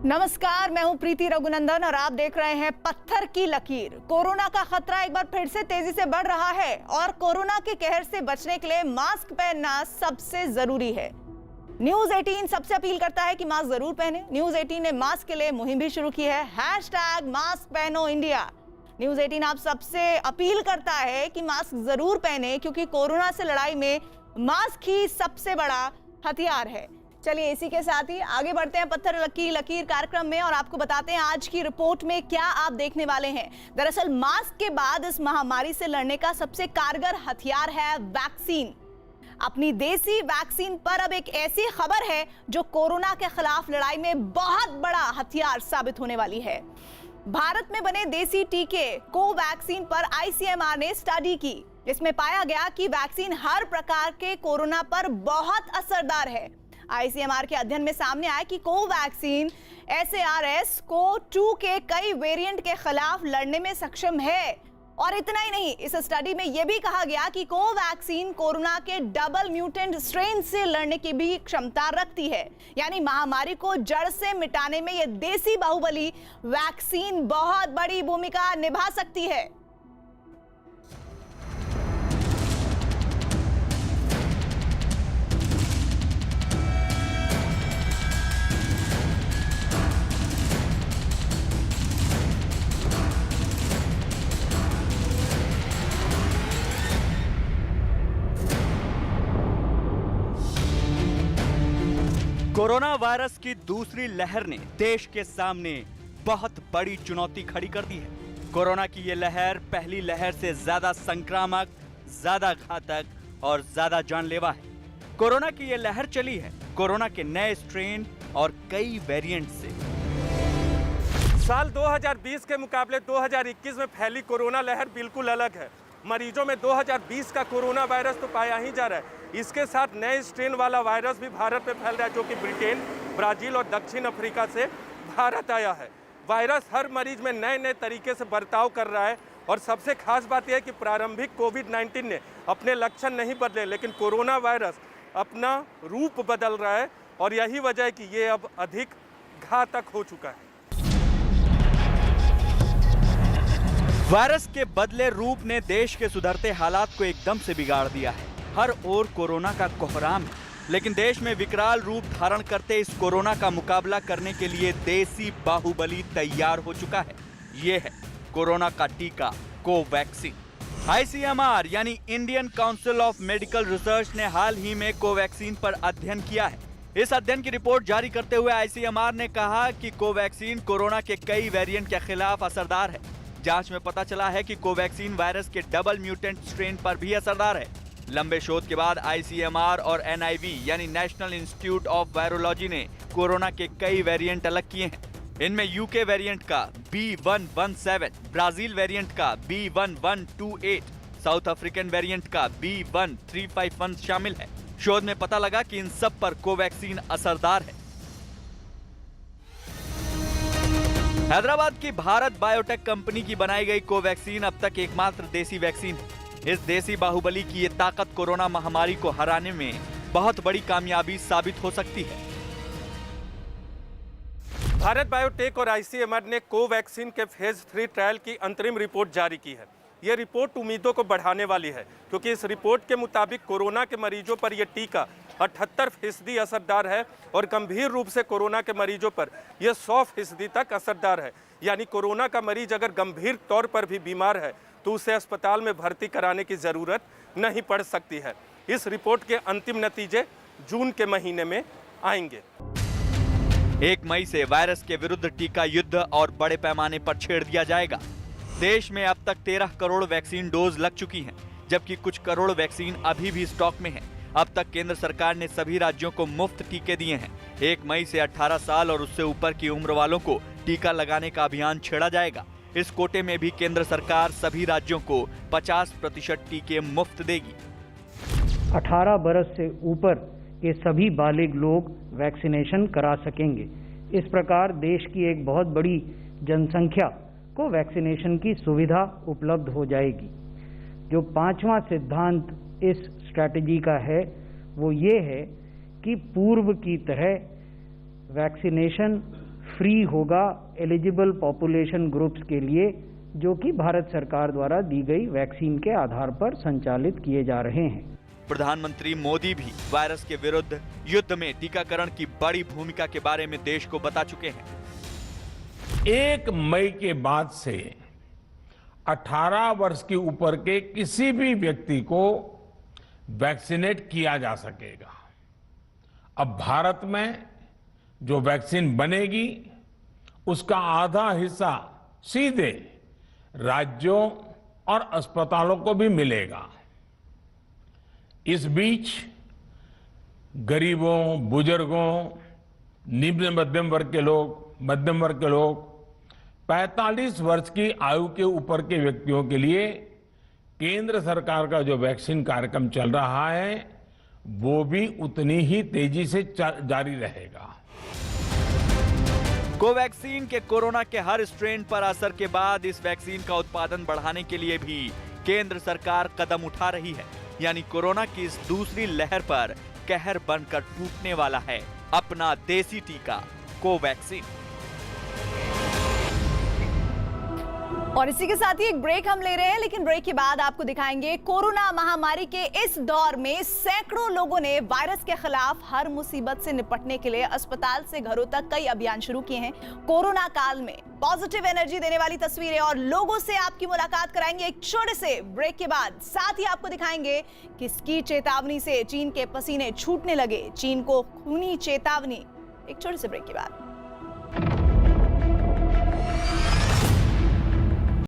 नमस्कार, मैं हूं प्रीति रघुनंदन और आप देख रहे हैं पत्थर की लकीर। कोरोना का खतरा एक बार फिर से तेजी से बढ़ रहा है और कोरोना के कहर से बचने के लिए मास्क पहनना सबसे जरूरी है। न्यूज 18 सबसे अपील करता है कि मास्क जरूर पहने। न्यूज 18 ने मास्क के लिए मुहिम भी शुरू की है, #मास्क पहनो इंडिया। न्यूज 18 आप सबसे अपील करता है कि मास्क जरूर पहने, क्योंकि कोरोना से लड़ाई में मास्क ही सबसे बड़ा हथियार है। चलिए इसी के साथ ही आगे बढ़ते हैं पत्थर की लकीर कार्यक्रम में और आपको बताते हैं आज की रिपोर्ट में क्या आप देखने वाले हैं। दरअसल मास्क के बाद इस महामारी से लड़ने का सबसे कारगर हथियार है वैक्सीन। अपनी देसी वैक्सीन पर अब एक ऐसी खबर है जो कोरोना के खिलाफ लड़ाई में बहुत बड़ा हथियार साबित होने वाली है। भारत में बने देसी टीके कोवैक्सीन पर आईसीएमआर ने स्टडी की, जिसमें पाया गया कि वैक्सीन हर प्रकार के कोरोना पर बहुत असरदार है। आईसीएमआर के अध्ययन में सामने आया कि कोवैक्सीन SARS-CoV-2 के कई वेरिएंट के खिलाफ लड़ने में सक्षम है। और इतना ही नहीं, इस स्टडी में यह भी कहा गया कि कोवैक्सीन कोरोना के डबल म्यूटेंट स्ट्रेन से लड़ने की भी क्षमता रखती है। यानी महामारी को जड़ से मिटाने में यह देसी बाहुबली वैक्सीन बहुत बड़ी भूमिका निभा सकती है। कोरोना वायरस की दूसरी लहर ने देश के सामने बहुत बड़ी चुनौती खड़ी कर दी है। कोरोना की ये लहर पहली लहर से ज्यादा संक्रामक, ज्यादा घातक और ज्यादा जानलेवा है। कोरोना की ये लहर चली है कोरोना के नए स्ट्रेन और कई वेरिएंट से। साल 2020 के मुकाबले 2021 में फैली कोरोना लहर बिल्कुल अलग है। मरीजों में 2020 का कोरोना वायरस तो पाया ही जा रहा है, इसके साथ नए स्ट्रेन वाला वायरस भी भारत में फैल रहा है, जो कि ब्रिटेन, ब्राजील और दक्षिण अफ्रीका से भारत आया है। वायरस हर मरीज में नए नए तरीके से बर्ताव कर रहा है और सबसे खास बात यह है कि प्रारंभिक कोविड-19 ने अपने लक्षण नहीं बदले, लेकिन कोरोना वायरस अपना रूप बदल रहा है और यही वजह है कि ये अब अधिक घातक हो चुका है। वायरस के बदले रूप ने देश के सुधरते हालात को एकदम से बिगाड़ दिया है। हर ओर कोरोना का कोहराम है, लेकिन देश में विकराल रूप धारण करते इस कोरोना का मुकाबला करने के लिए देसी बाहुबली तैयार हो चुका है। ये है कोरोना का टीका कोवैक्सीन। आईसीएमआर यानी Indian council of medical research ने हाल ही में कोवैक्सीन पर अध्ययन किया है। इस अध्ययन की रिपोर्ट जारी करते हुए आईसीएमआर ने कहा कि कोवैक्सीन कोरोना के कई वेरिएंट के खिलाफ असरदार है। जांच में पता चला है कि कोवैक्सीन वायरस के डबल म्यूटेंट स्ट्रेन पर भी असरदार है। लंबे शोध के बाद आईसीएमआर और NIV यानी नेशनल इंस्टीट्यूट ऑफ वायरोलॉजी ने कोरोना के कई वेरिएंट अलग किए हैं। इनमें यूके वेरिएंट का B117, ब्राजील वेरिएंट का B1128, साउथ अफ्रीकन वेरिएंट का B1351 शामिल है। शोध में पता लगा कि इन सब पर कोवैक्सीन असरदार है। हैदराबाद की भारत बायोटेक कंपनी की बनाई गई कोवैक्सीन अब तक एकमात्र देसी वैक्सीन है। इस देसी बाहुबली की ये ताकत कोरोना महामारी को हराने में बहुत बड़ी कामयाबी साबित हो सकती है। भारत बायोटेक और आईसीएमआर ने कोवैक्सीन के फेज 3 ट्रायल की अंतरिम रिपोर्ट जारी की है। ये रिपोर्ट उम्मीदों को बढ़ाने वाली है, क्योंकि इस रिपोर्ट के मुताबिक कोरोना के मरीजों पर यह टीका 78% असरदार है और गंभीर रूप से कोरोना के मरीजों पर यह 100% तक असरदार है। यानी कोरोना का मरीज अगर गंभीर तौर पर भी बीमार है तो उसे अस्पताल में भर्ती कराने की जरूरत नहीं पड़ सकती है। इस रिपोर्ट के अंतिम नतीजे जून के महीने में आएंगे। 1 मई से वायरस के विरुद्ध टीका युद्ध और बड़े पैमाने पर छेड़ दिया जाएगा। देश में अब तक 13 करोड़ वैक्सीन डोज लग चुकी हैं, जबकि कुछ करोड़ वैक्सीन अभी भी स्टॉक में हैं। अब तक केंद्र सरकार ने सभी राज्यों को मुफ्त टीके दिए हैं। 1 मई से 18 साल और उससे ऊपर की उम्र वालों को टीका लगाने का अभियान छेड़ा जाएगा। इस कोटे में भी केंद्र सरकार सभी राज्यों को 50% टीके मुफ्त देगी। 18 बरस से ऊपर के सभी बालिग लोग वैक्सीनेशन करा सकेंगे। इस प्रकार देश की एक बहुत बड़ी जनसंख्या को वैक्सीनेशन की सुविधा उपलब्ध हो जाएगी। जो 5वां सिद्धांत इस स्ट्रैटेजी का है वो ये है कि पूर्व की तरह वैक्सीनेशन फ्री होगा एलिजिबल पॉपुलेशन ग्रुप्स के लिए, जो कि भारत सरकार द्वारा दी गई वैक्सीन के आधार पर संचालित किए जा रहे हैं। प्रधानमंत्री मोदी भी वायरस के विरुद्ध युद्ध में टीकाकरण की बड़ी भूमिका के बारे में देश को बता चुके हैं। 1 मई के बाद से 18 वर्ष के ऊपर के किसी भी व्यक्ति को वैक्सीनेट किया जा सकेगा। अब भारत में जो वैक्सीन बनेगी उसका आधा हिस्सा सीधे राज्यों और अस्पतालों को भी मिलेगा। इस बीच गरीबों, बुजुर्गों, निम्न मध्यम वर्ग के लोग 45 वर्ष की आयु के ऊपर के व्यक्तियों के लिए केंद्र सरकार का जो वैक्सीन कार्यक्रम चल रहा है वो भी उतनी ही तेजी से जारी रहेगा। कोवैक्सीन के कोरोना के हर स्ट्रेन पर असर के बाद इस वैक्सीन का उत्पादन बढ़ाने के लिए भी केंद्र सरकार कदम उठा रही है। यानी कोरोना की इस दूसरी लहर पर कहर बनकर टूटने वाला है अपना देसी टीका कोवैक्सीन। और इसी के साथ ही एक ब्रेक हम ले रहे हैं, लेकिन ब्रेक के बाद आपको दिखाएंगे कोरोना महामारी के इस दौर में सैकड़ों लोगों ने वायरस के खिलाफ हर मुसीबत से निपटने के लिए अस्पताल से घरों तक कई अभियान शुरू किए हैं। कोरोना काल में पॉजिटिव एनर्जी देने वाली तस्वीरें और लोगों से आपकी मुलाकात कराएंगे एक छोटे से ब्रेक के बाद। साथ ही आपको दिखाएंगे किसकी चेतावनी से चीन के पसीने छूटने लगे, चीन को खूनी चेतावनी। एक छोटे से ब्रेक के बाद।